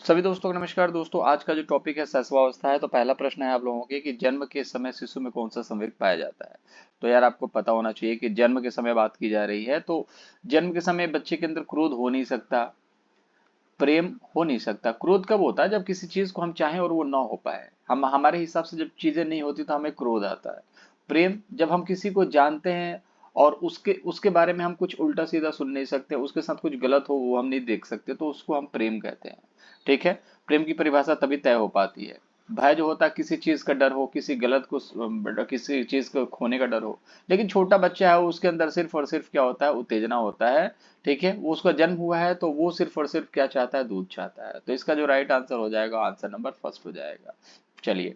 सभी दोस्तों को नमस्कार। दोस्तों, आज का जो टॉपिक है शैशवावस्था है। तो पहला प्रश्न है आप लोगों के कि जन्म के समय शिशु में कौन सा संवेग पाया जाता है। तो यार आपको पता होना चाहिए कि जन्म के समय बात की जा रही है, तो जन्म के समय बच्चे के अंदर क्रोध हो नहीं सकता, प्रेम हो नहीं सकता। क्रोध कब होता है? जब किसी चीज को हम चाहें और वो ना हो पाए। हम हमारे हिसाब से जब चीजें नहीं होती तो हमें क्रोध आता है। प्रेम जब हम किसी को जानते हैं और उसके उसके बारे में हम कुछ उल्टा सीधा सुन नहीं सकते, उसके साथ कुछ गलत हो वो हम नहीं देख सकते, तो उसको हम प्रेम कहते हैं। ठीक है। प्रेम की परिभाषा तभी तय हो पाती है। भय जो होता है किसी चीज का डर हो, किसी गलत को, किसी चीज को खोने का डर हो। लेकिन छोटा बच्चा है, उसके अंदर सिर्फ और सिर्फ क्या होता है? उत्तेजना होता है। ठीक है। वो उसका जन्म हुआ है तो वो सिर्फ और सिर्फ क्या चाहता है? दूध चाहता है। तो इसका जो राइट आंसर हो जाएगा, आंसर नंबर फर्स्ट हो जाएगा। चलिए,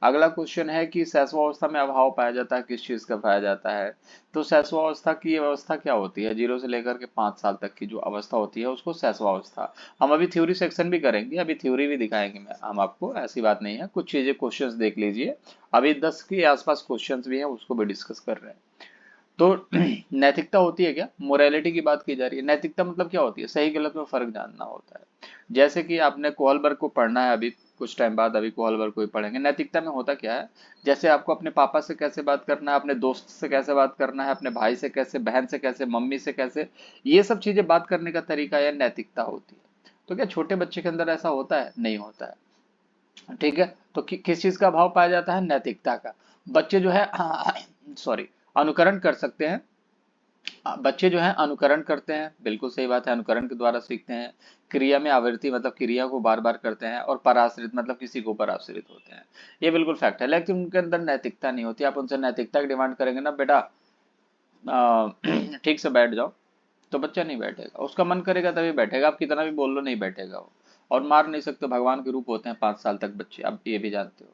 अगला क्वेश्चन है कि शैशवावस्था में अभाव पाया जाता है, किस चीज का पाया जाता है। तो शैशवावस्था की ये अवस्था क्या होती है? 0 से लेकर के 5 साल तक की जो अवस्था होती है उसको शैशवावस्था। हम अभी थ्योरी सेक्शन भी करेंगे, अभी थ्योरी भी दिखाएंगे मैं हम आपको, ऐसी बात नहीं है। कुछ चीजें क्वेश्चंस देख लीजिए। अभी 10 के आसपास क्वेश्चंस भी हैं, उसको भी डिस्कस कर रहे हैं। तो नैतिकता होती है क्या? मोरालिटी की बात की जा रही है। नैतिकता मतलब क्या होती है? सही गलत में फर्क जानना होता है। जैसे कि आपने कोहलबर्ग को पढ़ना है, अभी कुछ टाइम बाद अभी कोहलबर्ग को ही पढ़ेंगे। नैतिकता में होता क्या है? जैसे आपको अपने पापा से कैसे बात करना है, अपने दोस्त से कैसे बात करना है, अपने भाई से कैसे, बहन से कैसे, मम्मी से कैसे, ये सब चीजें बात करने का तरीका या नैतिकता होती है। तो क्या छोटे बच्चे के अंदर ऐसा होता है? नहीं होता है। ठीक है। तो किस चीज का अभाव पाया जाता है? नैतिकता का। बच्चे जो है सॉरी, अनुकरण कर सकते हैं। बच्चे जो है अनुकरण करते हैं, बिल्कुल सही बात है, अनुकरण के द्वारा सीखते हैं। क्रिया में आवृत्ति मतलब क्रिया को बार बार करते हैं, और पराश्रित मतलब किसी के ऊपर आश्रित होते हैं। ये बिल्कुल फैक्ट है। लेकिन उनके अंदर नैतिकता नहीं होती। आप उनसे नैतिकता की डिमांड करेंगे ना, बेटा ठीक से बैठ जाओ, तो बच्चा नहीं बैठेगा। उसका मन करेगा तभी बैठेगा, आप कितना भी बोल लो नहीं बैठेगा वो। और मार नहीं सकते, भगवान के रूप होते हैं 5 साल तक बच्चे, आप ये भी जानते हो।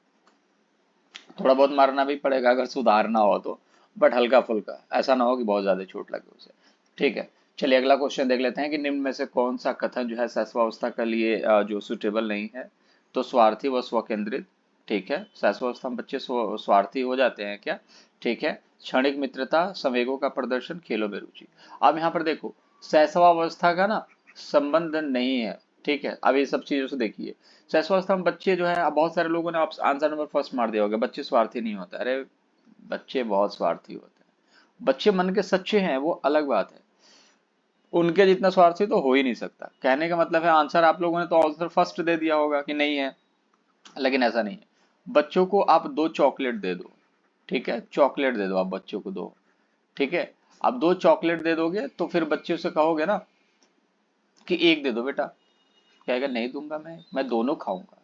थोड़ा बहुत मारना भी पड़ेगा अगर सुधारना हो तो, बट हल्का फुल्का, ऐसा ना हो कि बहुत ज्यादा चोट लगे उसे। ठीक है। चलिए अगला क्वेश्चन देख लेते हैं कि निम्न में से कौन सा कथन जो है शैशवावस्था के लिए जो सुटेबल नहीं है। तो स्वार्थी व स्वकेंद्रित। ठीक है। शैशवावस्था में बच्चे स्वार्थी हो जाते हैं क्या? ठीक है। क्षणिक मित्रता, संवेगों का प्रदर्शन, खेलों में रुचि। अब यहाँ पर देखो, शैशवावस्था का ना संबंध नहीं है। ठीक है। अब ये सब चीजों से देखिए, शैशवावस्था में बच्चे जो है, अब बहुत सारे लोगों ने आंसर नंबर फर्स्ट मार दिया होगा, बच्चे स्वार्थी नहीं होते। अरे, बच्चे बहुत स्वार्थी होते हैं। बच्चे मन के सच्चे हैं, वो अलग बात है। उनके जितना स्वार्थी तो हो ही नहीं सकता। कहने का मतलब है, आंसर आप लोगों ने तो आंसर फर्स्ट दे दिया होगा कि नहीं है, लेकिन ऐसा नहीं है। बच्चों को आप 2 चॉकलेट दे दो। ठीक है, चॉकलेट दे दो आप बच्चों को 2। ठीक है। आप 2 चॉकलेट दे दोगे तो फिर बच्चे से कहोगे ना कि एक दे दो बेटा, कहेगा नहीं दूंगा, मैं दोनों खाऊंगा,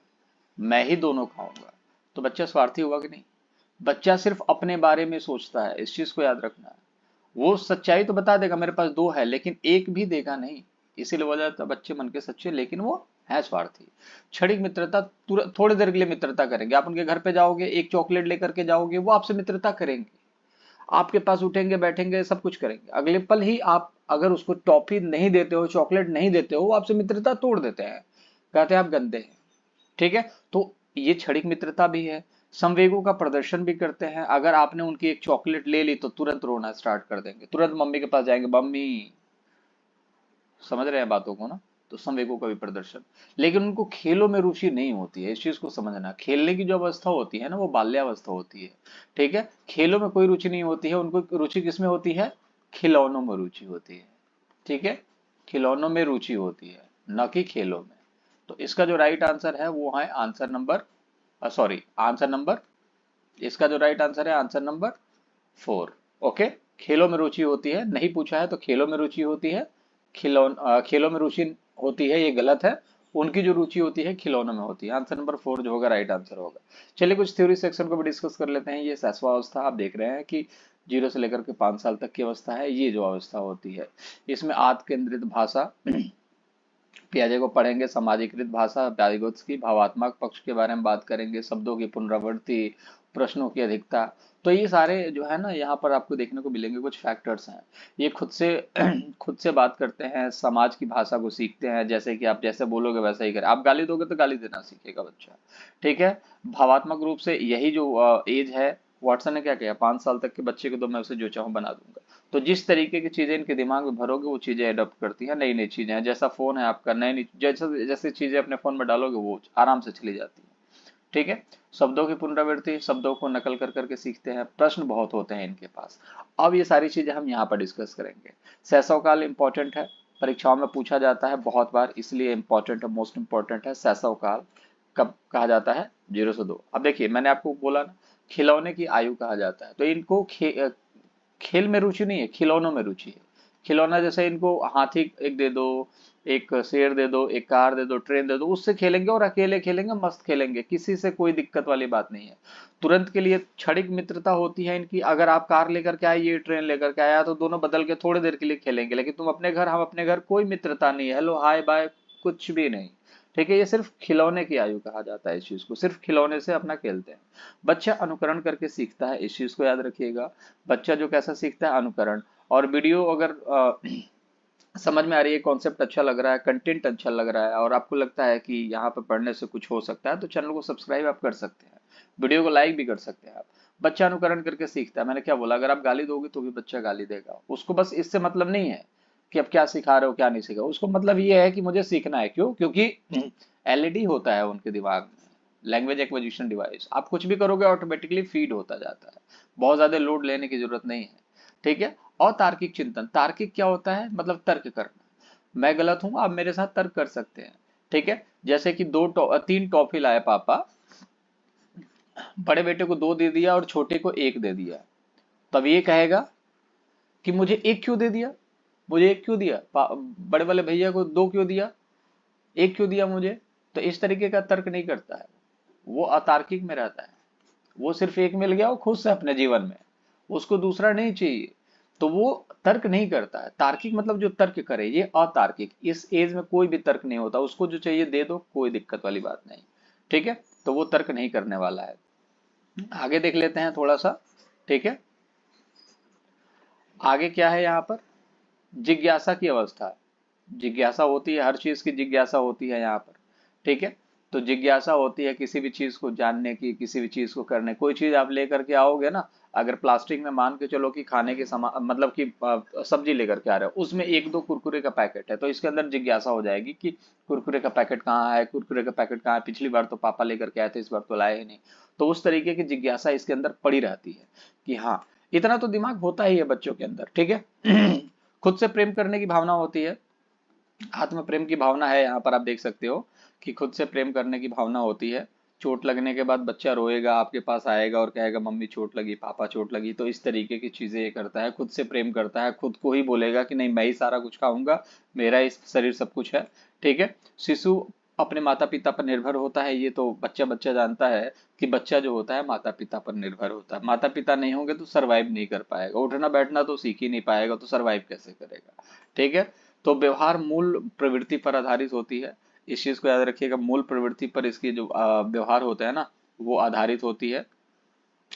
मैं ही दोनों खाऊंगा। तो बच्चा स्वार्थी हुआ कि नहीं? बच्चा सिर्फ अपने बारे में सोचता है, इस चीज को याद रखना है। वो सच्चाई तो बता देगा मेरे पास 2 है, लेकिन एक भी देगा नहीं। इसीलिए वजह था बच्चे मन के सच्चे, लेकिन वो है स्वार्थी। क्षणिक मित्रता, तुरंत थोड़ी देर के लिए मित्रता करेंगे। आप उनके घर पे जाओगे, एक चॉकलेट लेकर के जाओगे, वो आपसे मित्रता करेंगे, आपके पास उठेंगे, बैठेंगे, सब कुछ करेंगे। अगले पल ही आप अगर उसको टॉफी नहीं देते हो, चॉकलेट नहीं देते हो, वो आपसे मित्रता तोड़ देते हैं, कहते हैं आप गंदे हैं। ठीक है। तो ये क्षणिक मित्रता भी है। संवेगों का प्रदर्शन भी करते हैं। अगर आपने उनकी एक चॉकलेट ले ली तो तुरंत रोना स्टार्ट कर देंगे, तुरंत मम्मी के पास जाएंगे, मम्मी। समझ रहे हैं बातों को ना? तो संवेगों का भी प्रदर्शन। लेकिन उनको खेलों में रुचि नहीं होती है, इस चीज को समझना। खेलने की जो अवस्था होती है ना, वो बाल्यावस्था होती है। ठीक है। खेलों में कोई रुचि नहीं होती है उनको। रुचि किसमें होती है? खिलौनों में रुचि होती है। ठीक है। खिलौनों में रुचि होती है, न कि खेलों में। तो इसका जो राइट आंसर है वो है answer number, sorry, answer number, इसका जो राइट आंसर है आंसर नंबर 4। ओके। खेलों में रुचि होती है, नहीं पूछा है तो खेलों में रुचि होती है। खेलों में रुचि होती है, ये गलत है। उनकी जो रुचि होती है खिलौनों में होती है। आंसर नंबर 4 जो होगा राइट आंसर होगा। चलिए कुछ थ्योरी सेक्शन को भी डिस्कस कर लेते हैं। ये शैशवावस्था आप देख रहे हैं कि 0 से लेकर के 5 साल तक की अवस्था है। ये जो अवस्था होती है, इसमें आत्म केंद्रित भाषा, पियाजे को पढ़ेंगे, समाजीकृत भाषा, व्याधिगोत्स भावात्मक पक्ष के बारे में बात करेंगे, शब्दों की पुनरावृत्ति, प्रश्नों की अधिकता। तो ये सारे जो है ना, यहाँ पर आपको देखने को मिलेंगे कुछ फैक्टर्स हैं। ये खुद से खुद से बात करते हैं, समाज की भाषा को सीखते हैं। जैसे कि आप जैसे बोलोगे वैसा ही करें, आप गाली दोगे तो गाली देना सीखेगा बच्चा। ठीक है। भावात्मक रूप से यही जो एज है, वाटसन ने क्या किया, 5 साल तक के बच्चे को तो मैं उसे जो चाहूँ बना दूंगा। तो जिस तरीके की चीजें इनके दिमाग में भरोगे वो चीजें अडॉप्ट करती हैं, नई नई चीजें हैं। जैसा फोन है आपका, नई नई जैसे जैसे चीजें अपने फोन में डालोगे वो आराम से चली जाती है। ठीक है। शब्दों की पुनरावृत्ति, शब्दों को नकल कर करके सीखते हैं, प्रश्न बहुत होते हैं इनके पास। अब ये सारी चीजें हम यहाँ पर डिस्कस करेंगे। शैशव काल इंपॉर्टेंट है, परीक्षाओं में पूछा जाता है बहुत बार, इसलिए इंपॉर्टेंट है, मोस्ट इंपॉर्टेंट है। शैशव काल कब कहा जाता है? 0 से 2। अब देखिए मैंने आपको बोला ना, खिलौने की आयु कहा जाता है, तो इनको खेल में रुचि नहीं है, खिलौनों में रुचि है। खिलौना जैसे इनको हाथी एक दे दो, एक शेर दे दो, एक कार दे दो, ट्रेन दे दो, उससे खेलेंगे और अकेले खेलेंगे, मस्त खेलेंगे, किसी से कोई दिक्कत वाली बात नहीं है। तुरंत के लिए क्षणिक मित्रता होती है इनकी। अगर आप कार लेकर के आए, ये ट्रेन लेकर के आया, तो दोनों बदल के थोड़ी देर के लिए खेलेंगे, लेकिन तुम अपने घर, हम अपने घर, कोई मित्रता नहीं है, हेलो हाय बाय, कुछ भी नहीं। ठीक है, ये सिर्फ खिलौने की आयु कहा जाता है इस चीज को, सिर्फ खिलौने से अपना खेलते हैं। बच्चा अनुकरण करके सीखता है, इस चीज को याद रखिएगा। बच्चा जो कैसा सीखता है? अनुकरण। और वीडियो अगर समझ में आ रही है, कॉन्सेप्ट अच्छा लग रहा है, कंटेंट अच्छा लग रहा है, और आपको लगता है कि यहाँ पे पढ़ने से कुछ हो सकता है, तो चैनल को सब्सक्राइब आप कर सकते हैं, वीडियो को लाइक भी कर सकते हैं आप। बच्चा अनुकरण करके सीखता है। मैंने क्या बोला? अगर आप गाली दोगे तो भी बच्चा गाली देगा। उसको बस इससे मतलब नहीं है कि अब क्या सिखा रहे हो क्या नहीं सिखा, उसको मतलब ये है कि मुझे सीखना है। क्यों? क्योंकि एलईडी होता है उनके दिमाग में, लैंग्वेज एक्विजिशन डिवाइस। आप कुछ भी करोगे ऑटोमेटिकली फीड होता जाता है, बहुत ज्यादा लोड लेने की जरूरत नहीं है। ठीक है। और तार्किक चिंतन, तार्किक क्या होता है? मतलब तर्क करना। मैं गलत हूं, आप मेरे साथ तर्क कर सकते हैं। ठीक है। जैसे कि 3 टॉफी लाए पापा, बड़े बेटे को 2 दे दिया और छोटे को 1 दे दिया, तब ये कहेगा कि मुझे 1 क्यों दे दिया, मुझे 1 क्यों दिया, बड़े वाले भैया को 2 क्यों दिया, 1 क्यों दिया मुझे। तो इस तरीके का तर्क नहीं करता है, वो अतार्किक में रहता है। वो सिर्फ 1 मिल गया, वो खुश है अपने जीवन में, उसको दूसरा नहीं चाहिए, तो वो तर्क नहीं करता है। तार्किक मतलब जो तर्क करे, ये अतार्किक। इस एज में कोई भी तर्क नहीं होता, उसको जो चाहिए दे दो, कोई दिक्कत वाली बात नहीं। ठीक है। तो वो तर्क नहीं करने वाला है। आगे देख लेते हैं थोड़ा सा। ठीक है। आगे क्या है यहाँ पर? जिज्ञासा की अवस्था। जिज्ञासा होती है, हर चीज की जिज्ञासा होती है यहाँ पर। ठीक है। तो जिज्ञासा होती है किसी भी चीज को जानने की, किसी भी चीज को करने। कोई चीज आप लेकर के आओगे ना, अगर प्लास्टिक में मान के चलो कि खाने के सामान, मतलब कि सब्जी लेकर के आ रहे हो, उसमें 1-2 कुरकुरे का पैकेट है, तो इसके अंदर जिज्ञासा हो जाएगी कि कुरकुरे का पैकेट कहाँ है, कुरकुरे का पैकेट कहाँ है, पिछली बार तो पापा लेकर के आए थे, इस बार तो लाए ही नहीं। तो उस तरीके की जिज्ञासा इसके अंदर पड़ी रहती है कि हाँ, इतना तो दिमाग होता ही है बच्चों के अंदर। ठीक है। खुद से प्रेम करने की भावना होती है, आत्म प्रेम की भावना है। यहाँ पर आप देख सकते हो कि खुद से प्रेम करने की भावना होती है। चोट लगने के बाद बच्चा रोएगा, आपके पास आएगा और कहेगा मम्मी चोट लगी, पापा चोट लगी। तो इस तरीके की चीजें ये करता है, खुद से प्रेम करता है, खुद को ही बोलेगा कि नहीं मैं ही सारा कुछ खाऊंगा, मेरा ही शरीर सब कुछ है। ठीक है। शिशु अपने माता पिता पर निर्भर होता है, ये तो बच्चा बच्चा जानता है कि बच्चा जो होता है माता पिता पर निर्भर होता है। माता पिता नहीं होंगे तो सरवाइव नहीं कर पाएगा, उठना बैठना तो सीख ही नहीं पाएगा, तो सरवाइव कैसे करेगा। ठीक है। तो व्यवहार मूल प्रवृत्ति पर आधारित होती है, इस चीज को याद रखिएगा। मूल प्रवृत्ति पर इसकी जो व्यवहार होता है ना, वो आधारित होती है।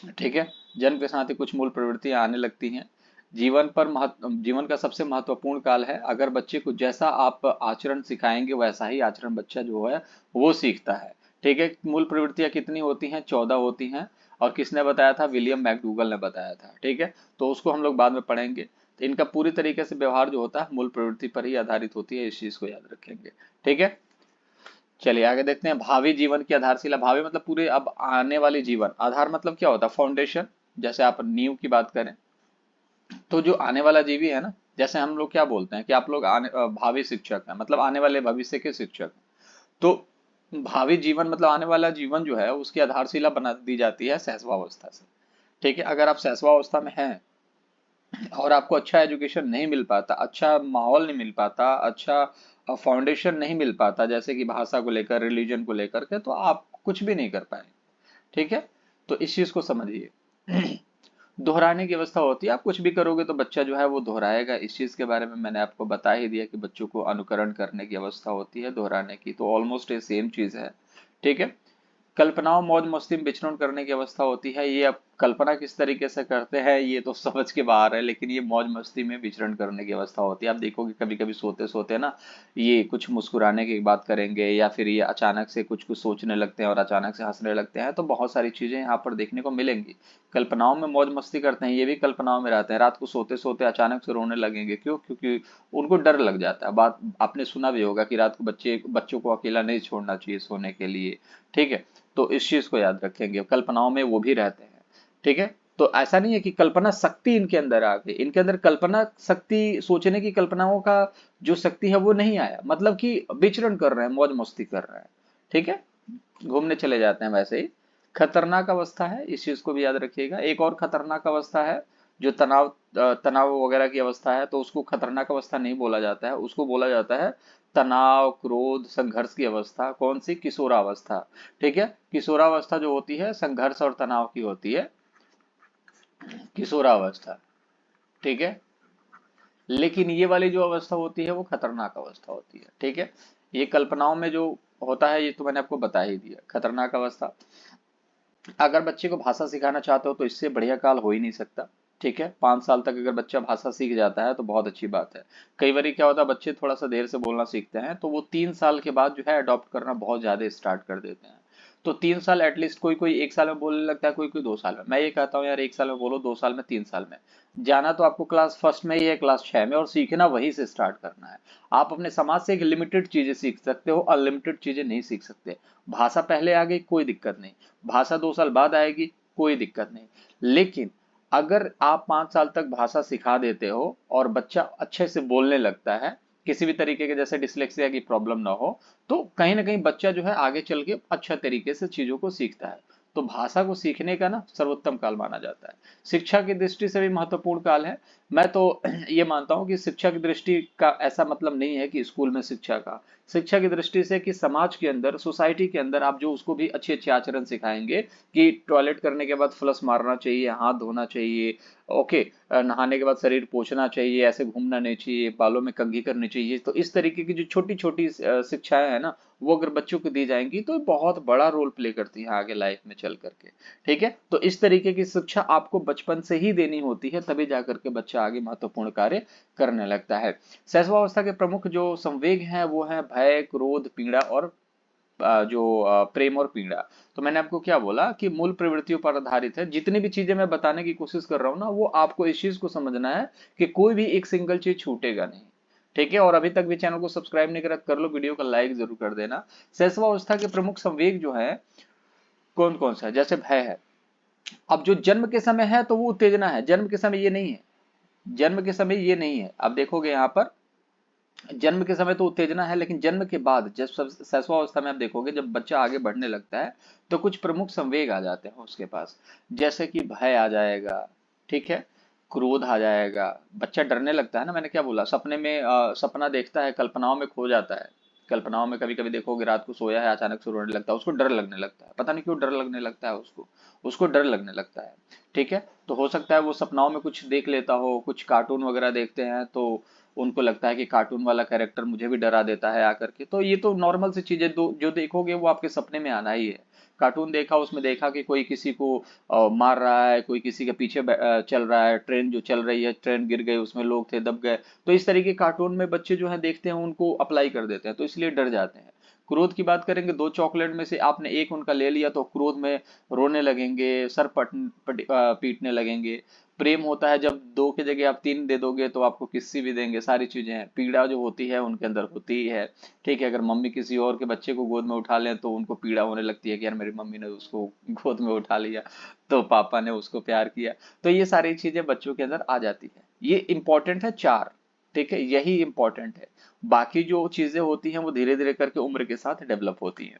ठीक है। जन्म के साथ ही कुछ मूल प्रवृत्तियां आने लगती हैं। जीवन का सबसे महत्वपूर्ण काल है। अगर बच्चे को जैसा आप आचरण सिखाएंगे वैसा ही आचरण बच्चा जो है वो सीखता है। ठीक है। मूल प्रवृत्तियां कितनी होती हैं? 14 होती हैं। और किसने बताया था? विलियम मैकडूगल ने बताया था। ठीक है। तो उसको हम लोग बाद में पढ़ेंगे। तो इनका पूरी तरीके से व्यवहार जो होता है मूल प्रवृत्ति पर ही आधारित होती है, इस चीज को याद रखेंगे। ठीक है। चलिए आगे देखते हैं। भावी जीवन की आधारशिला। भावी मतलब पूरे अब आने वाले जीवन। आधार मतलब क्या होता है? फाउंडेशन। जैसे आप नींव की बात करें, तो जो आने वाला जीवी है ना, जैसे हम लोग क्या बोलते हैं कि आप लोग भावी शिक्षक हैं, मतलब आने वाले भविष्य के शिक्षक हैं। तो भावी जीवन मतलब आने वाला जीवन जो है उसकी आधारशिला बना दी जाती है सहसवावस्था से। ठीक है। अगर आप सहसवावस्था में हैं और आपको अच्छा एजुकेशन नहीं मिल पाता, अच्छा माहौल नहीं मिल पाता, अच्छा फाउंडेशन नहीं मिल पाता, जैसे कि भाषा को लेकर, रिलीजन को लेकर के, तो आप कुछ भी नहीं कर पाएंगे। ठीक है। तो इस चीज को समझिए। दोहराने की अवस्था होती है, आप कुछ भी करोगे तो बच्चा जो है वो दोहराएगा। इस चीज के बारे में मैंने आपको बता ही दिया कि बच्चों को अनुकरण करने की अवस्था होती है, दोहराने की तो ऑलमोस्ट ये सेम चीज है। ठीक है। कल्पनाओं मौज मस्ती में विचरण करने की अवस्था होती है, ये अब कल्पना किस तरीके से करते हैं ये तो समझ के बाहर है, लेकिन ये मौज मस्ती में विचरण करने की अवस्था होती है। आप देखोगे कभी कभी सोते सोते ना ये कुछ मुस्कुराने की बात करेंगे, या फिर ये अचानक से कुछ कुछ सोचने लगते हैं और अचानक से हंसने लगते हैं। तो बहुत सारी चीजें यहाँ पर देखने को मिलेंगी। कल्पनाओं में मौज मस्ती करते हैं, ये भी कल्पनाओं में रहते हैं। रात को सोते सोते अचानक से रोने लगेंगे, क्यों? क्योंकि उनको डर लग जाता है। बात आपने सुना भी होगा कि रात को बच्चों को अकेला नहीं छोड़ना चाहिए सोने के लिए, ठीक है? तो इस चीज को याद रखेंगे, कल्पनाओं में वो भी रहते हैं, ठीक है? तो ऐसा नहीं है कि कल्पना शक्ति इनके अंदर आ गई, इनके अंदर कल्पना शक्ति, सोचने की कल्पनाओं का जो शक्ति है वो नहीं आया, मतलब कि विचरण कर रहे हैं, मौज मस्ती कर रहे हैं, ठीक है? घूमने चले जाते हैं वैसे ही। खतरनाक अवस्था है, इस चीज को भी याद रखिएगा। एक और खतरनाक अवस्था है जो तनाव वगैरह की अवस्था है, तो उसको खतरनाक अवस्था नहीं बोला जाता है, उसको बोला जाता है तनाव, क्रोध, संघर्ष की अवस्था। कौन सी? किशोरावस्था, ठीक है? किशोरावस्था जो होती है संघर्ष और तनाव की होती है, किशोरावस्था, ठीक है? लेकिन ये वाली जो अवस्था होती है वो खतरनाक अवस्था होती है, ठीक है? ये कल्पनाओं में जो होता है ये तो मैंने आपको बता ही दिया। खतरनाक अवस्था, अगर बच्चे को भाषा सिखाना चाहते हो तो इससे बढ़िया काल हो ही नहीं सकता, ठीक है? 5 साल तक अगर बच्चा भाषा सीख जाता है तो बहुत अच्छी बात है। कई बार क्या होता है, बच्चे थोड़ा सा देर से बोलना सीखते हैं तो वो 3 साल के बाद जो है अडॉप्ट करना बहुत ज्यादा स्टार्ट कर देते हैं। तो 3 साल एटलीस्ट, कोई कोई 1 साल में बोलने लगता है, कोई कोई 2 साल में। मैं ये कहता हूँ यार 1 साल में बोलो, 2 साल में, 3 साल में। जाना तो आपको क्लास फर्स्ट में ही है, क्लास 6 में, और सीखना वहीं से स्टार्ट करना है। आप अपने समाज से एक लिमिटेड चीजें सीख सकते हो, अनलिमिटेड चीजें नहीं सीख सकते। भाषा पहले आ गई कोई दिक्कत नहीं, भाषा 2 साल बाद आएगी कोई दिक्कत नहीं। लेकिन अगर आप 5 साल तक भाषा सिखा देते हो और बच्चा अच्छे से बोलने लगता है, किसी भी तरीके के जैसे डिसलेक्सिया की प्रॉब्लम ना हो, तो कहीं ना कहीं बच्चा जो है आगे चल के अच्छा तरीके से चीजों को सीखता है। तो भाषा को सीखने का ना सर्वोत्तम काल माना जाता है। शिक्षा की दृष्टि से भी महत्वपूर्ण काल है। मैं तो ये मानता हूँ कि शिक्षा की दृष्टि का ऐसा मतलब नहीं है कि स्कूल में शिक्षा का, शिक्षा की दृष्टि से कि समाज के अंदर, सोसाइटी के अंदर आप जो उसको भी अच्छे अच्छे आचरण सिखाएंगे कि टॉयलेट करने के बाद फ्लश मारना चाहिए, हाथ धोना चाहिए, ओके, नहाने के बाद शरीर पोंछना चाहिए, ऐसे घूमना नहीं चाहिए, बालों में कंघी करनी चाहिए। तो इस तरीके की जो छोटी छोटी शिक्षाएं है ना, वो अगर बच्चों को दी जाएंगी तो बहुत बड़ा रोल प्ले करती है आगे लाइफ में चल करके, ठीक है? तो इस तरीके की शिक्षा आपको बचपन से ही देनी होती है, तभी जाकर के बच्चा आगे महत्वपूर्ण कार्य करने लगता है। शैशवावस्था के प्रमुख जो संवेग हैं वो है भय, क्रोध, पीड़ा और प्रेम और पीड़ा। तो मैंने आपको क्या बोला कि मूल प्रवृत्तियों पर आधारित है। जितनी भी चीजें मैं बताने की कोशिश कर रहा हूं ना, वो आपको इस चीज को समझना है कि कोई भी एक सिंगल चीज छूटेगा नहीं, ठीक है? और अभी तक भी चैनल को सब्सक्राइब नहीं करा कर लो, वीडियो का लाइक जरूर कर देना। शैशवावस्था के प्रमुख संवेग जो है कौन कौन सा है? जैसे भय है। अब जो जन्म के समय है तो वो उत्तेजना है, जन्म के समय ये नहीं है, जन्म के समय ये नहीं है। अब देखोगे यहाँ पर जन्म के समय तो उत्तेजना है, लेकिन जन्म के बाद जब शैशवावस्था में आप देखोगे जब बच्चा आगे बढ़ने लगता है तो कुछ प्रमुख संवेग आ जाते हैं उसके पास। जैसे कि भय आ जाएगा, ठीक है? क्रोध आ जाएगा, बच्चा डरने लगता है ना, मैंने क्या बोला, सपने में सपना देखता है, कल्पनाओं में खो जाता है। कल्पनाओं में कभी कभी देखोगे रात को सोया है अचानक से रोने लगता है, उसको डर लगने लगता है, पता नहीं क्यों डर लगने लगता है उसको, उसको डर लगने लगता है, ठीक है? तो हो सकता है वो सपनाओं में कुछ देख लेता हो, कुछ कार्टून वगैरह देखते हैं तो उनको लगता है कि कार्टून वाला कैरेक्टर मुझे भी डरा देता है आकर के। तो ये तो नॉर्मल सी चीजें, जो देखोगे वो आपके सपने में आना ही है। कार्टून देखा, उसमें देखा कि कोई किसी को मार रहा है, कोई किसी के पीछे चल रहा है, ट्रेन जो चल रही है, ट्रेन गिर गई, उसमें लोग थे दब गए। तो इस तरीके कार्टून में बच्चे जो है देखते हैं, उनको अप्लाई कर देते हैं, तो इसलिए डर जाते हैं। क्रोध की बात करेंगे, 2 चॉकलेट में से आपने एक उनका ले लिया तो क्रोध में रोने लगेंगे, पीटने लगेंगे। प्रेम होता है जब 2 की जगह आप 3 दे दोगे तो आपको किस्सी भी देंगे, सारी चीजें हैं। पीड़ा जो होती है उनके अंदर होती ही है, ठीक है? अगर मम्मी किसी और के बच्चे को गोद में उठा लें तो उनको पीड़ा होने लगती है कि यार मेरी मम्मी ने उसको गोद में उठा लिया, तो पापा ने उसको प्यार किया। तो ये सारी चीजें बच्चों के अंदर आ जाती है। ये इंपॉर्टेंट है 4, ठीक है? यही इंपॉर्टेंट है। बाकी जो चीजें होती हैं वो धीरे धीरे करके उम्र के साथ डेवलप होती हैं।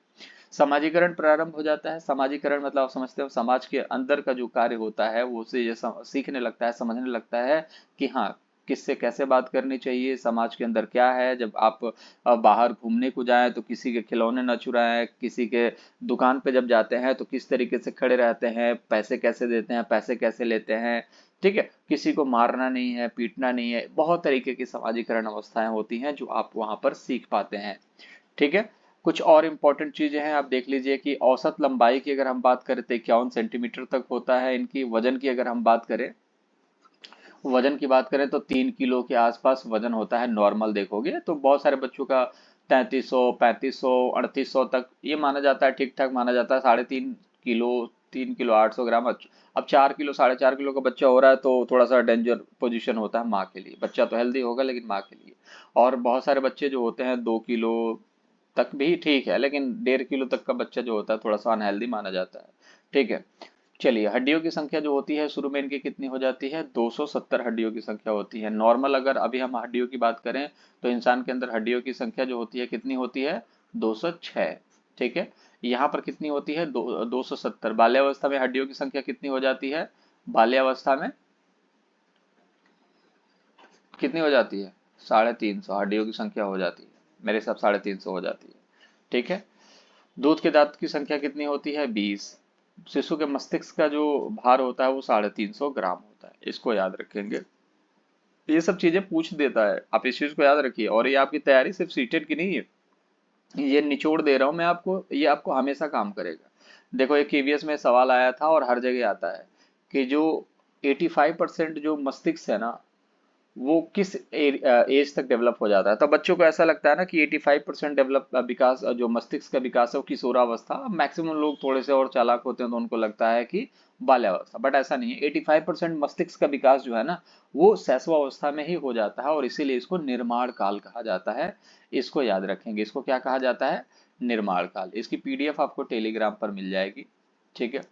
समाजीकरण प्रारंभ हो जाता है। समाजीकरण मतलब आप समझते हो, समाज के अंदर का जो कार्य होता है वो उसे ये सीखने लगता है, समझने लगता है कि हाँ, किससे कैसे बात करनी चाहिए, समाज के अंदर क्या है। जब आप बाहर घूमने को जाएं तो किसी के खिलौने न चुराएं, किसी के दुकान पे जब जाते हैं तो किस तरीके से खड़े रहते हैं, पैसे कैसे देते हैं, पैसे कैसे लेते हैं, ठीक है? किसी को मारना नहीं है, पीटना नहीं है। बहुत तरीके की समाजीकरण अवस्थाएं होती हैं जो आप वहां पर सीख पाते हैं, ठीक है? कुछ और इम्पोर्टेंट चीजें हैं, आप देख लीजिए कि औसत लंबाई की अगर हम बात करें तो 51 सेंटीमीटर तक होता है। इनकी वजन की अगर हम बात करें, वजन की बात करें तो 3 किलो के आसपास वजन होता है नॉर्मल देखोगे तो। बहुत सारे बच्चों का 3300, 3500, 3800 तक ये माना जाता है, ठीक ठाक माना जाता है। 3.5 किलो, 3 किलो 800 ग्राम। अब 4 किलो 4.5 किलो का बच्चा हो रहा है तो थोड़ा सा डेंजर पोजीशन होता है माँ के लिए। बच्चा तो हेल्दी होगा लेकिन माँ के लिए। और बहुत सारे बच्चे जो होते हैं 2 किलो तक भी ठीक है, लेकिन 1.5 किलो तक का बच्चा जो होता है थोड़ा सा अनहेल्दी माना जाता है। ठीक है। चलिए, हड्डियों की संख्या जो होती है शुरू में इनकी कितनी हो जाती है? 270 हड्डियों की संख्या होती है नॉर्मल। अगर अभी हम हड्डियों की बात करें तो इंसान के अंदर हड्डियों की संख्या जो होती है कितनी होती है? 206। ठीक है। यहाँ पर कितनी होती है? 270। बाल्यावस्था में हड्डियों की संख्या कितनी हो जाती है? बाल्यावस्था में कितनी हो जाती है? 350 हड्डियों की संख्या हो जाती है। मेरे हिसाब 350 हो जाती है। ठीक है। दूध के दांत की संख्या कितनी होती है? 20। शिशु के मस्तिष्क का जो भार होता है वो 350 ग्राम होता है। इसको याद रखेंगे। ये सब चीजें पूछ देता है, आप इस चीज को याद रखिए। और ये आपकी तैयारी सिर्फ सीटेट की नहीं है, ये निचोड़ दे रहा हूं मैं आपको, ये आपको हमेशा काम करेगा। देखो, एक केवीएस में सवाल आया था और हर जगह आता है कि जो 85% जो मस्तिष्क है ना वो किस एज तक डेवलप हो जाता है। तो बच्चों को ऐसा लगता है ना कि 85% डेवलप विकास जो मस्तिष्क का विकास है वो किशोरावस्था। मैक्सिमम लोग थोड़े से और चालाक होते हैं तो उनको लगता है कि बाल्यावस्था, बट ऐसा नहीं है। 85% मस्तिष्क का विकास जो है ना वो शैशवावस्था में ही हो जाता है और इसीलिए इसको निर्माण काल कहा जाता है। इसको याद रखेंगे। इसको क्या कहा जाता है? निर्माण काल। इसकी पीडीएफ आपको टेलीग्राम पर मिल जाएगी। ठीक है।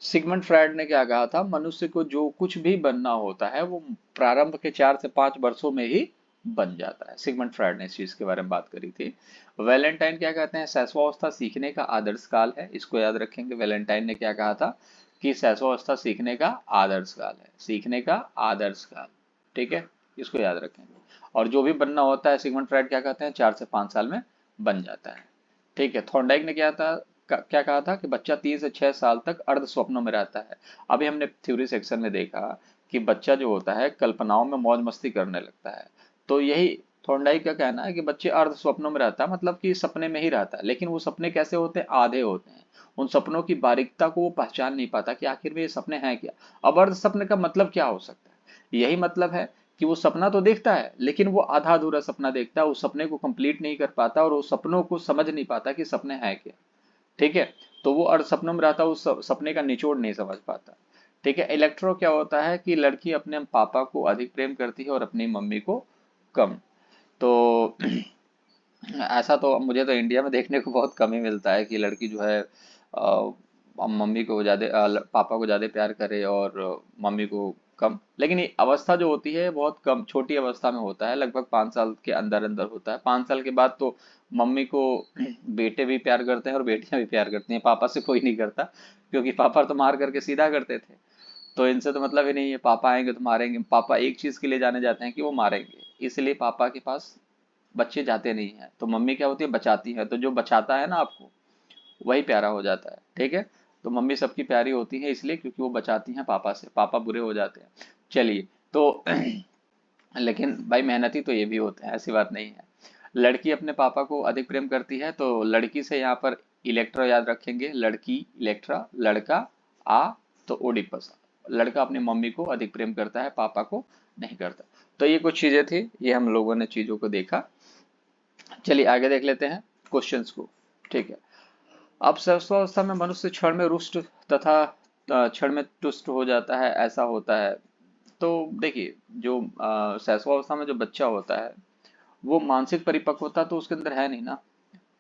सिगमंड फ्रायड ने क्या कहा था? मनुष्य को जो कुछ भी बनना होता है वो प्रारंभ के 4 से 5 वर्षों में ही बन जाता है। सिगमंड फ्रायड ने इस चीज के बारे में बात करी थी। वैलेंटाइन क्या कहते हैं? शैशवावस्था सीखने का आदर्श काल है। इसको याद रखेंगे। वैलेंटाइन ने क्या कहा था कि शैशवावस्था सीखने का आदर्श काल है। सीखने का आदर्श काल। ठीक है। इसको याद रखेंगे। और जो भी बनना होता है सिगमंड फ्रायड क्या कहते हैं? 4 से 5 साल में बन जाता है। ठीक है। थॉर्नडाइक ने क्या था क्या कहा था कि बच्चा 3 से 6 साल तक अर्ध स्वप्नों में रहता है। अभी हमने थ्योरी सेक्शन में देखा कि बच्चा जो होता है कल्पनाओं में मौज मस्ती करने लगता है। तो यही थॉर्नडाइक का कहना है कि बच्चे अर्ध स्वप्नों में रहता है, मतलब कि सपने में ही रहता है। लेकिन वो सपने कैसे होते हैं? आधे होते हैं। उन सपनों की बारीकता को वो पहचान नहीं पाता कि आखिर में ये सपने हैं क्या। अब अर्ध सपने का मतलब क्या हो सकता है? यही मतलब है कि वो सपना तो देखता है लेकिन वो आधा अधूरा सपना देखता है, उस सपने को कंप्लीट नहीं कर पाता और उस सपनों को समझ नहीं पाता कि सपने हैं क्या। ठीक है। तो वो अर्ध सपनों में रहता है, उस सपने का निचोड़ नहीं समझ पाता। ठीक है। इलेक्ट्रो क्या होता है कि लड़की अपने पापा को अधिक प्रेम करती है और अपनी मम्मी को कम। तो ऐसा तो मुझे तो इंडिया में देखने को बहुत कम ही मिलता है कि लड़की जो है मम्मी को ज्यादा पापा को ज्यादा प्यार करे और मम्मी को कम। लेकिन ये अवस्था जो होती है बहुत कम छोटी अवस्था में होता है, लगभग 5 साल के अंदर अंदर होता है। 5 साल के बाद तो मम्मी को बेटे भी प्यार करते हैं और बेटियां भी प्यार करती हैं। पापा से कोई नहीं करता, क्योंकि पापा तो मार करके सीधा करते थे। तो इनसे तो मतलब ही नहीं है, पापा आएंगे तो मारेंगे। पापा एक चीज के लिए जाने जाते हैं कि वो मारेंगे, इसलिए पापा के पास बच्चे जाते नहीं हैं। तो मम्मी क्या होती है? बचाती है। तो जो बचाता है ना आपको वही प्यारा हो जाता है। ठीक है। तो मम्मी सबकी प्यारी होती है इसलिए क्योंकि वो बचाती हैं पापा से। पापा बुरे हो जाते हैं। चलिए तो लेकिन भाई मेहनती तो ये भी होते हैं, ऐसी बात नहीं है। लड़की अपने पापा को अधिक प्रेम करती है तो लड़की से यहाँ पर इलेक्ट्रा याद रखेंगे। लड़की इलेक्ट्रा, लड़का आ तो ओडिपस। लड़का अपनी मम्मी को अधिक प्रेम करता है, पापा को नहीं करता। तो ये कुछ चीजें थी, ये हम लोगों ने चीजों को देखा। चलिए आगे देख लेते हैं क्वेश्चंस को। ठीक है। अब शैशवावस्था में मनुष्य क्षण में रुष्ट तथा क्षण में तुष्ट हो जाता है, ऐसा होता है। तो देखिए, जो शैशवावस्था में जो बच्चा होता है वो मानसिक परिपक्वता तो उसके अंदर है नहीं ना।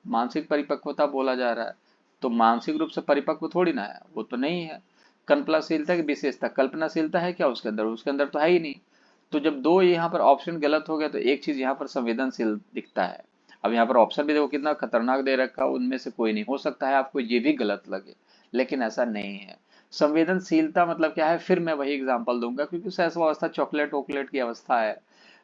मानसिक परिपक्वता बोला जा रहा है तो मानसिक रूप से परिपक्व थोड़ी ना है, वो तो नहीं है। कल्पनाशीलता की विशेषता, कल्पनाशीलता है क्या उसके अंदर? उसके अंदर तो है ही नहीं। तो जब दो यहाँ पर ऑप्शन गलत हो गया तो एक चीज यहाँ पर संवेदनशील दिखता है। अब यहाँ पर ऑप्शन भी देखो कितना खतरनाक दे रखा है, उनमें से कोई नहीं हो सकता है आपको ये भी गलत लगे, लेकिन ऐसा नहीं है। संवेदनशीलता मतलब क्या है? फिर मैं वही एग्जांपल दूंगा, क्योंकि शैशवावस्था चॉकलेट वॉकलेट की अवस्था है।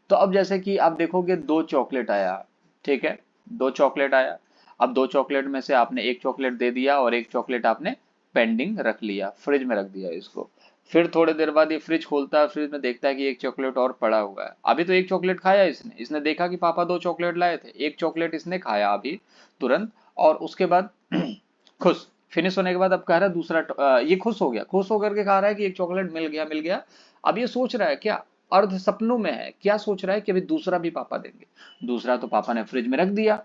तो अब जैसे कि आप देखोगे 2 चॉकलेट आया। ठीक है। 2 चॉकलेट आया। अब 2 चॉकलेट में से आपने एक चॉकलेट दे दिया और एक चॉकलेट आपने पेंडिंग रख लिया, फ्रिज में रख दिया इसको। फिर थोड़ी देर बाद ये फ्रिज खोलता है, फ्रिज में देखता है कि एक चॉकलेट और पड़ा हुआ है। अभी तो एक चॉकलेट खाया इसने, इसने देखा कि पापा दो चॉकलेट लाए थे, एक चॉकलेट इसने खाया अभी तुरंत, और उसके बाद खुश, फिनिश होने के बाद अब कह रहा है दूसरा ये खुश हो गया, खुश होकर के कह रहा है कि एक चॉकलेट मिल गया मिल गया। अब ये सोच रहा है क्या, अर्ध सपनों में है, क्या सोच रहा है कि अभी दूसरा भी पापा देंगे। दूसरा तो पापा ने फ्रिज में रख दिया।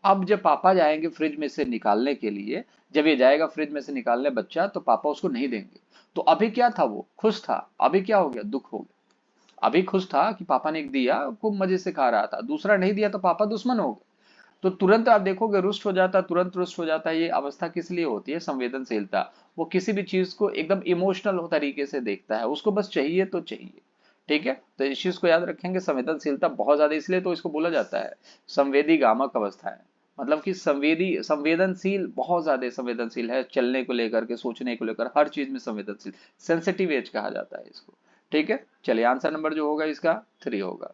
अब जब पापा जाएंगे फ्रिज में से निकालने के लिए, जब ये जाएगा फ्रिज में से निकालने बच्चा, तो पापा उसको नहीं देंगे। तो अभी क्या था, वो खुश था, अभी क्या हो गया, दुख हो गया। अभी खुश था कि पापा ने एक दिया, खूब मजे से खा रहा था, दूसरा नहीं दिया तो पापा दुश्मन हो गए। तो तुरंत आप देखोगे रुष्ट हो जाता, तुरंत रुष्ट हो जाता है। ये अवस्था किस लिए होती है, संवेदनशीलता। वो किसी भी चीज को एकदम इमोशनल तरीके से देखता है, उसको बस चाहिए तो चाहिए। ठीक है, तो इस चीज को याद रखेंगे, संवेदनशीलता बहुत ज्यादा, इसलिए तो इसको बोला जाता है संवेदी गामक अवस्था है। मतलब कि संवेदनशील, बहुत ज्यादा संवेदनशील है, चलने को लेकर के, सोचने को लेकर, हर चीज में संवेदनशील, सेंसिटिव एज कहा जाता है इसको। ठीक है, चलिए आंसर नंबर जो होगा इसका 3 होगा।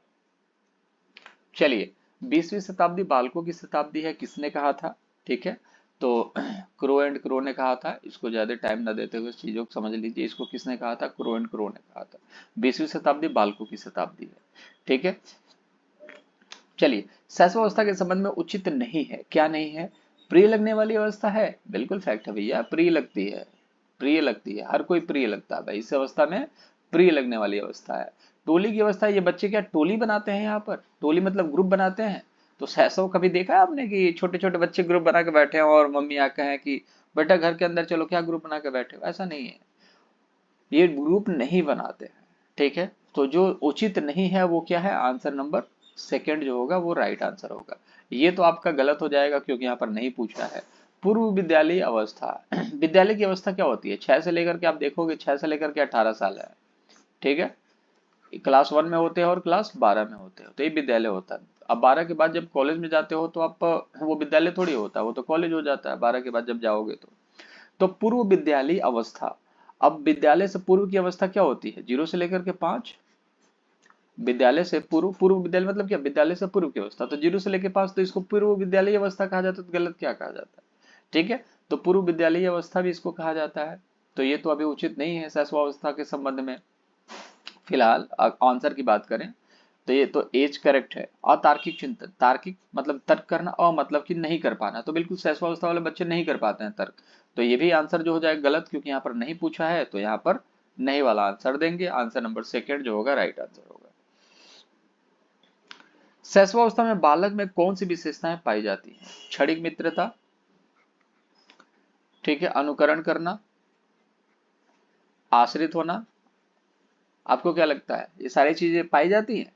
चलिए, 20वीं शताब्दी बालकों की शताब्दी है, किसने कहा था। ठीक है, तो क्रो एंड क्रो ने कहा था। इसको ज्यादा टाइम ना देते हुए चीजों को समझ लीजिए, इसको किसने कहा था, क्रो एंड क्रो ने कहा था। 20वीं शताब्दी बालकों की शताब्दी है। ठीक है, चलिए, शैशवावस्था के संबंध में उचित नहीं है, क्या नहीं है, प्रिय लगने वाली अवस्था है, बिल्कुल फैक्ट है भैया, प्रिय लगती है, प्रिय लगती है, हर कोई प्रिय लगता है भाई, इस अवस्था में प्रिय लगने वाली अवस्था है। टोली की अवस्था है, ये बच्चे क्या टोली बनाते हैं, यहाँ पर टोली मतलब ग्रुप बनाते हैं। तो शैशव कभी देखा है आपने कि छोटे छोटे बच्चे ग्रुप बना के बैठे हैं और मम्मी आके हैं कि बेटा घर के अंदर चलो, क्या ग्रुप बना के बैठे हो, ऐसा नहीं है, ये ग्रुप नहीं बनाते हैं। ठीक है, तो जो उचित नहीं है वो क्या है, आंसर नंबर सेकंड जो होगा वो राइट आंसर होगा। ये तो आपका गलत हो जाएगा क्योंकि यहाँ पर नहीं पूछा है। पूर्व विद्यालय अवस्था विद्यालय की अवस्था क्या होती है, 6 से लेकर के, आप देखोगे 6 से लेकर के 18 साल है। ठीक है, क्लास 1 में होते हैं और क्लास 12 में होते हैं, तो ये विद्यालय होता है। अब 12 के बाद जब कॉलेज में जाते हो तो आप, वो विद्यालय थोड़ी होता है, वो तो कॉलेज हो जाता है 12 के बाद जब जाओगे तो पूर्व विद्यालय अवस्था। अब विद्यालय से पूर्व की अवस्था क्या होती है, 0 से लेकर के 5। विद्यालय से पूर्व, पूर्व विद्यालय मतलब क्या, विद्यालय से पूर्व की अवस्था, तो 0 से लेकर 5, तो इसको पूर्व विद्यालय अवस्था कहा जाता है, तो गलत क्या कहा जाता है। ठीक है, तो पूर्व विद्यालय अवस्था भी इसको कहा जाता है। तो ये तो अभी उचित नहीं है शैशवावस्था के संबंध में। फिलहाल आंसर की बात करें तो ये तो एज करेक्ट है। अतार्किक चिंतन, तार्किक मतलब तर्क करना, और मतलब कि नहीं कर पाना, तो बिल्कुल शैशवावस्था वाले बच्चे नहीं कर पाते हैं तर्क। तो ये भी आंसर जो हो जाएगा गलत, क्योंकि यहाँ पर नहीं पूछा है, तो यहाँ पर नहीं वाला आंसर देंगे, आंसर नंबर सेकंड जो होगा राइट आंसर होगा। शैशवावस्था में बालक में कौन सी विशेषताएं पाई जाती हैं, क्षणिक मित्रता, ठीक है, अनुकरण करना, आश्रित होना, आपको क्या लगता है ये सारी चीजें पाई जाती हैं,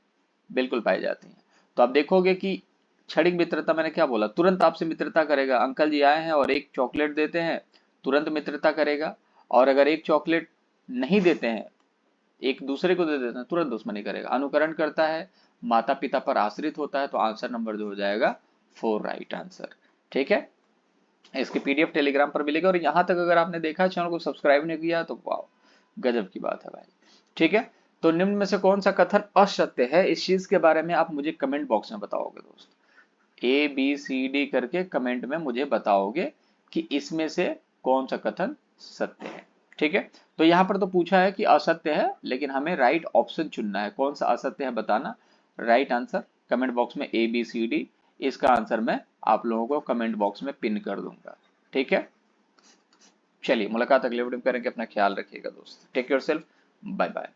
बिल्कुल पाई जाती हैं। तो आप देखोगे कि क्षणिक मित्रता, मैंने क्या बोला, तुरंत आपसे मित्रता करेगा, अंकल जी आए हैं और एक चॉकलेट देते हैं, तुरंत मित्रता करेगा। और अगर एक चॉकलेट नहीं देते हैं, एक दूसरे को दे देते हैं, तुरंत दुश्मनी करेगा। अनुकरण करता है, माता पिता पर आश्रित होता है, तो आंसर नंबर जो हो जाएगा 4 राइट आंसर। ठीक है, इसकी पीडीएफ टेलीग्राम पर मिलेगा। और यहाँ तक अगर आपने देखा, चैनल को सब्सक्राइब नहीं किया, तो वाह, गजब की बात है भाई। ठीक है, तो निम्न में से कौन सा कथन असत्य है, इस चीज के बारे में आप मुझे कमेंट बॉक्स में बताओगे दोस्त। ABCD करके कमेंट में मुझे बताओगे कि इसमें से कौन सा कथन सत्य है। ठीक है, तो यहाँ पर तो पूछा है कि असत्य है, लेकिन हमें राइट ऑप्शन चुनना है, कौन सा असत्य है बताना। राइट आंसर कमेंट बॉक्स में ABCD, इसका आंसर मैं आप लोगों को कमेंट बॉक्स में पिन कर दूंगा। ठीक है, चलिए मुलाकात अगले वीडियो में करेंगे, अपना ख्याल रखिएगा दोस्त, take yourself, bye bye.